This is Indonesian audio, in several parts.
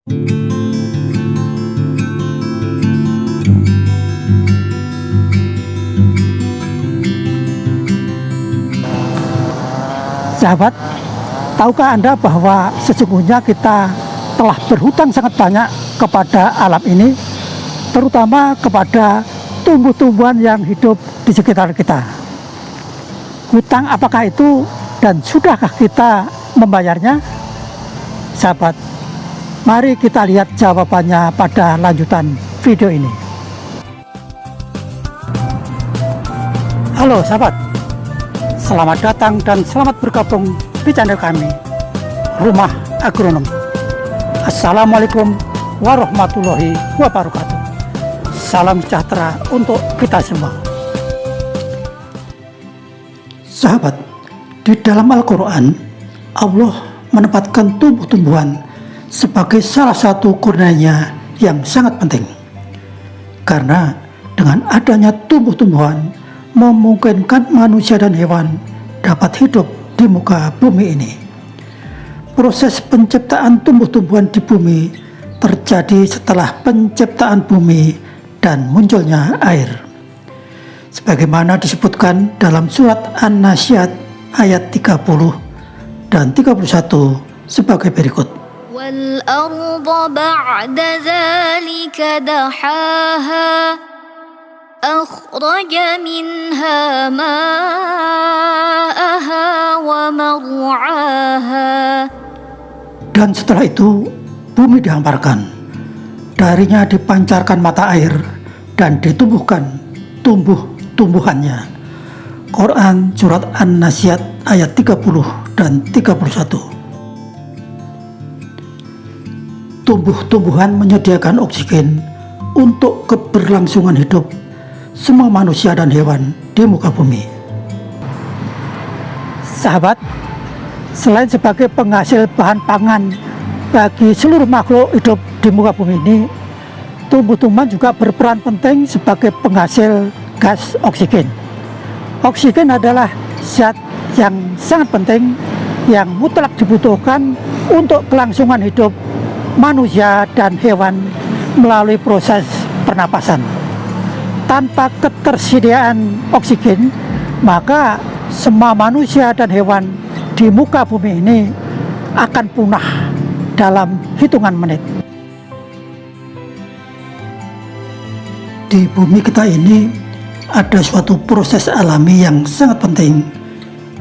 Sahabat, tahukah Anda bahwa sesungguhnya kita telah berhutang sangat banyak kepada alam ini, terutama kepada tumbuh-tumbuhan yang hidup di sekitar kita. Hutang apakah itu dan sudahkah kita membayarnya? Sahabat, mari kita lihat jawabannya pada lanjutan video ini. Halo sahabat, selamat datang dan selamat bergabung di channel kami, Rumah Agronom. Assalamualaikum warahmatullahi wabarakatuh. Salam sejahtera untuk kita semua. Sahabat, di dalam Al-Quran, Allah menempatkan tumbuh-tumbuhan sebagai salah satu kurnianya yang sangat penting. Karena dengan adanya tumbuh-tumbuhan memungkinkan manusia dan hewan dapat hidup di muka bumi ini. Proses penciptaan tumbuh-tumbuhan di bumi terjadi setelah penciptaan bumi dan munculnya air. Sebagaimana disebutkan dalam surat An-Nazi'at ayat 30 dan 31 sebagai berikut. Wal arda ba'da zalika dahaha akhraja minha ma'aha wa mar'aha. Dan setelah itu bumi dihamparkan, darinya dipancarkan mata air dan ditumbuhkan tumbuh-tumbuhannya. Quran surat An-Nazi'at ayat 30 dan 31. Tumbuh-tumbuhan menyediakan oksigen untuk keberlangsungan hidup semua manusia dan hewan di muka bumi. Sahabat, selain sebagai penghasil bahan pangan bagi seluruh makhluk hidup di muka bumi ini, tumbuh-tumbuhan juga berperan penting sebagai penghasil gas oksigen. Oksigen adalah zat yang sangat penting yang mutlak dibutuhkan untuk kelangsungan hidup manusia dan hewan melalui proses pernapasan. Tanpa ketersediaan oksigen, maka semua manusia dan hewan di muka bumi ini akan punah dalam hitungan menit. Di bumi kita ini ada suatu proses alami yang sangat penting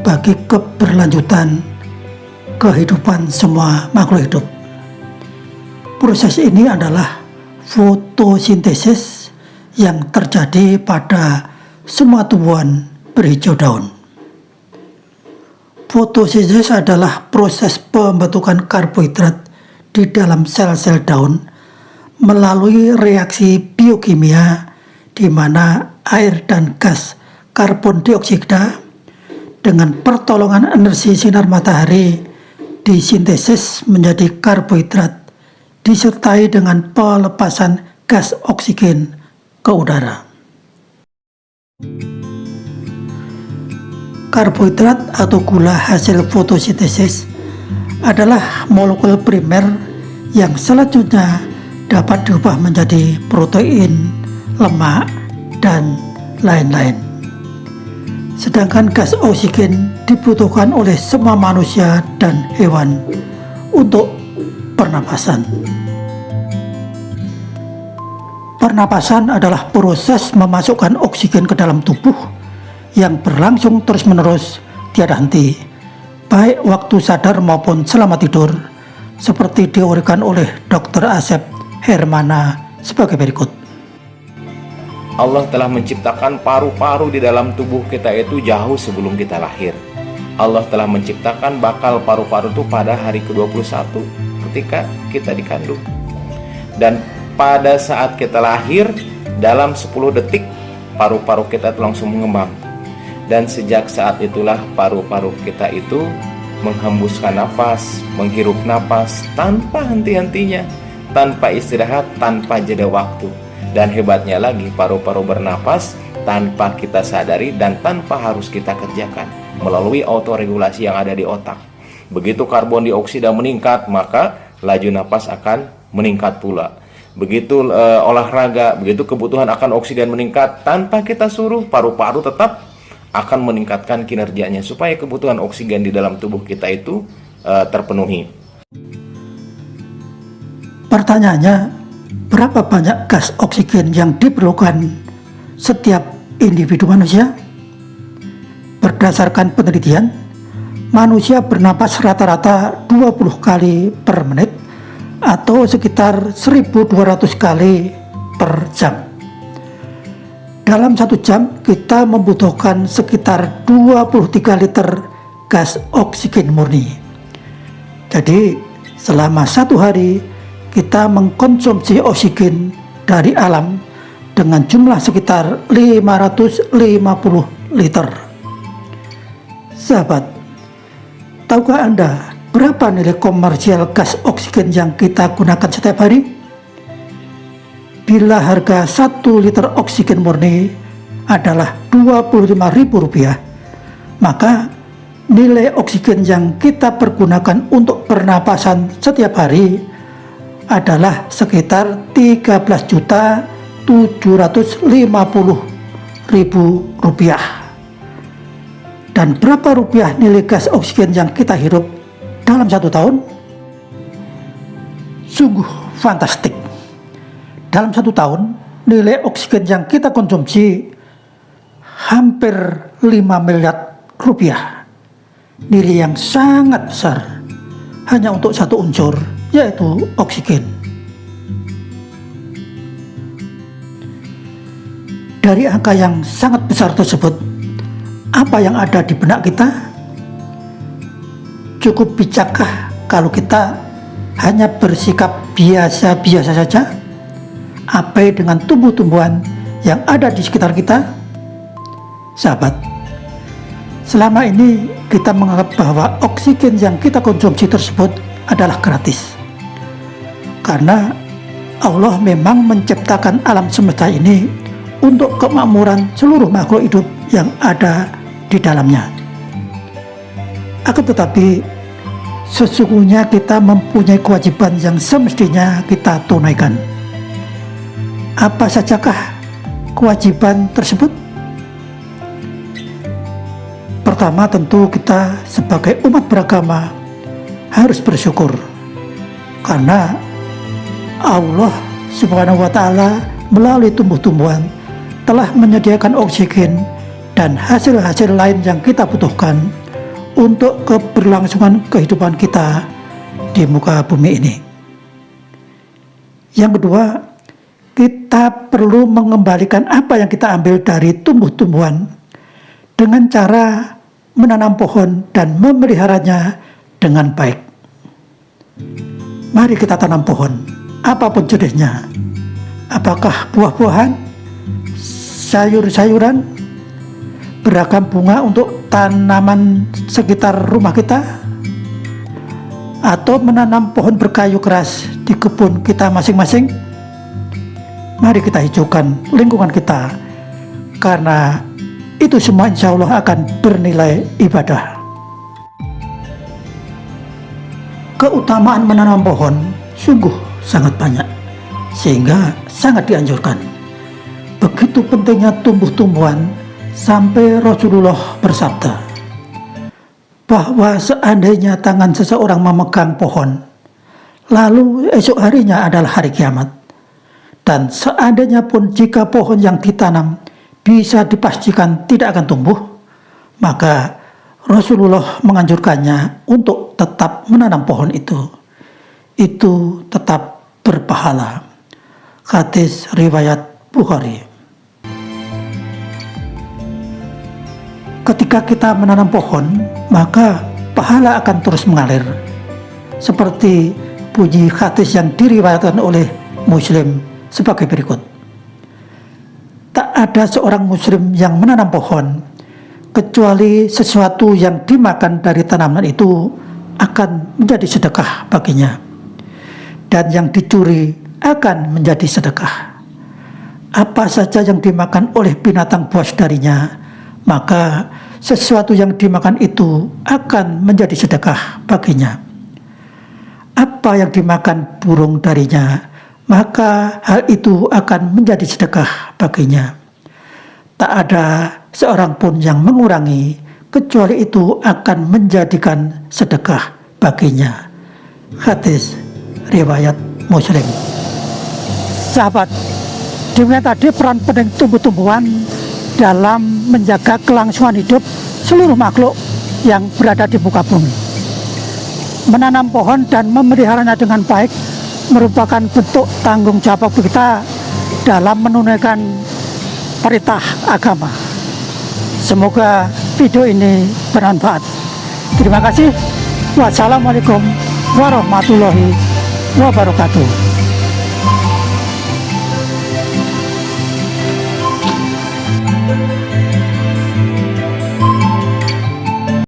bagi keberlanjutan kehidupan semua makhluk hidup. Proses ini adalah fotosintesis yang terjadi pada semua tumbuhan berhijau daun. Fotosintesis adalah proses pembentukan karbohidrat di dalam sel-sel daun melalui reaksi biokimia di mana air dan gas karbon dioksida dengan pertolongan energi sinar matahari disintesis menjadi karbohidrat disertai dengan pelepasan gas oksigen ke udara. Karbohidrat atau gula hasil fotosintesis adalah molekul primer yang selanjutnya dapat diubah menjadi protein, lemak, dan lain-lain. Sedangkan gas oksigen dibutuhkan oleh semua manusia dan hewan untuk pernapasan. Pernapasan adalah proses memasukkan oksigen ke dalam tubuh yang berlangsung terus-menerus tiada henti, baik waktu sadar maupun selama tidur, seperti diuraikan oleh Dr. Asep Hermana sebagai berikut. Allah telah menciptakan paru-paru di dalam tubuh kita itu jauh sebelum kita lahir. Allah telah menciptakan bakal paru-paru itu pada hari ke-21 ketika kita dikandung. Dan pada saat kita lahir, dalam 10 detik paru-paru kita itu langsung mengembang. Dan sejak saat itulah paru-paru kita itu menghembuskan nafas, menghirup nafas tanpa henti-hentinya, tanpa istirahat, tanpa jeda waktu. Dan hebatnya lagi, paru-paru bernapas tanpa kita sadari dan tanpa harus kita kerjakan melalui autoregulasi yang ada di otak. Begitu karbon dioksida meningkat, maka laju napas akan meningkat pula. Begitu olahraga, begitu kebutuhan akan oksigen meningkat, tanpa kita suruh paru-paru tetap akan meningkatkan kinerjanya supaya kebutuhan oksigen di dalam tubuh kita itu terpenuhi. Pertanyaannya, berapa banyak gas oksigen yang diperlukan setiap individu manusia? Berdasarkan penelitian, manusia bernapas rata-rata 20 kali per menit atau sekitar 1.200 kali per jam. Dalam 1 jam kita membutuhkan sekitar 23 liter gas oksigen murni. Jadi selama 1 hari kita mengkonsumsi oksigen dari alam dengan jumlah sekitar 550 liter. Sahabat, tahukah Anda berapa nilai komersial gas oksigen yang kita gunakan setiap hari? Bila harga 1 liter oksigen murni adalah Rp25.000, maka nilai oksigen yang kita pergunakan untuk pernapasan setiap hari adalah sekitar Rp13.750.000. Dan berapa rupiah nilai gas oksigen yang kita hirup dalam 1 tahun? Sungguh fantastik. Dalam 1 tahun, nilai oksigen yang kita konsumsi hampir 5 miliar rupiah. Nilai yang sangat besar hanya untuk 1 unsur, yaitu oksigen. Dari angka yang sangat besar tersebut, apa yang ada di benak kita? Cukup bijakkah kalau kita hanya bersikap biasa-biasa saja? Apa dengan tumbuh-tumbuhan yang ada di sekitar kita? Sahabat, selama ini kita menganggap bahwa oksigen yang kita konsumsi tersebut adalah gratis. Karena Allah memang menciptakan alam semesta ini untuk kemakmuran seluruh makhluk hidup yang ada di dalamnya. Akan tetapi sesungguhnya kita mempunyai kewajiban yang semestinya kita tunaikan. Apa sajakah kewajiban tersebut? Pertama, tentu kita sebagai umat beragama harus bersyukur karena Allah Subhanahu wa Ta'ala melalui tumbuh-tumbuhan telah menyediakan oksigen dan hasil-hasil lain yang kita butuhkan untuk keberlangsungan kehidupan kita di muka bumi ini. Yang kedua, kita perlu mengembalikan apa yang kita ambil dari tumbuh-tumbuhan dengan cara menanam pohon dan memeliharanya dengan baik. Mari kita tanam pohon, apapun jenisnya. Apakah buah-buahan, sayur-sayuran, beragam bunga untuk tanaman sekitar rumah kita, atau menanam pohon berkayu keras di kebun kita masing-masing. Mari kita hijaukan lingkungan kita, karena itu semua insya Allah akan bernilai ibadah. Keutamaan menanam pohon sungguh sangat banyak, sehingga sangat dianjurkan. Begitu pentingnya tumbuh-tumbuhan sampai Rasulullah bersabda bahwa seandainya tangan seseorang memegang pohon, lalu esok harinya adalah hari kiamat, dan seandainya pun jika pohon yang ditanam bisa dipastikan tidak akan tumbuh, maka Rasulullah menganjurkannya untuk tetap menanam pohon itu tetap berpahala. Hadis riwayat Bukhari. Ketika kita menanam pohon, maka pahala akan terus mengalir. Seperti bunyi hadis yang diriwayatkan oleh Muslim sebagai berikut. Tak ada seorang muslim yang menanam pohon, kecuali sesuatu yang dimakan dari tanaman itu akan menjadi sedekah baginya, dan yang dicuri akan menjadi sedekah. Apa saja yang dimakan oleh binatang buas darinya, maka sesuatu yang dimakan itu akan menjadi sedekah baginya. apa yang dimakan burung darinya, maka hal itu akan menjadi sedekah baginya. Tak ada seorang pun yang mengurangi, kecuali itu akan menjadikan sedekah baginya. Hadis riwayat Muslim. Sahabat, demikian tadi peran penting tumbuh-tumbuhan dalam menjaga kelangsungan hidup seluruh makhluk yang berada di muka bumi. Menanam pohon dan memeliharanya dengan baik merupakan bentuk tanggung jawab kita dalam menunaikan perintah agama. Semoga video ini bermanfaat. Terima kasih. Wassalamualaikum warahmatullahi wabarakatuh.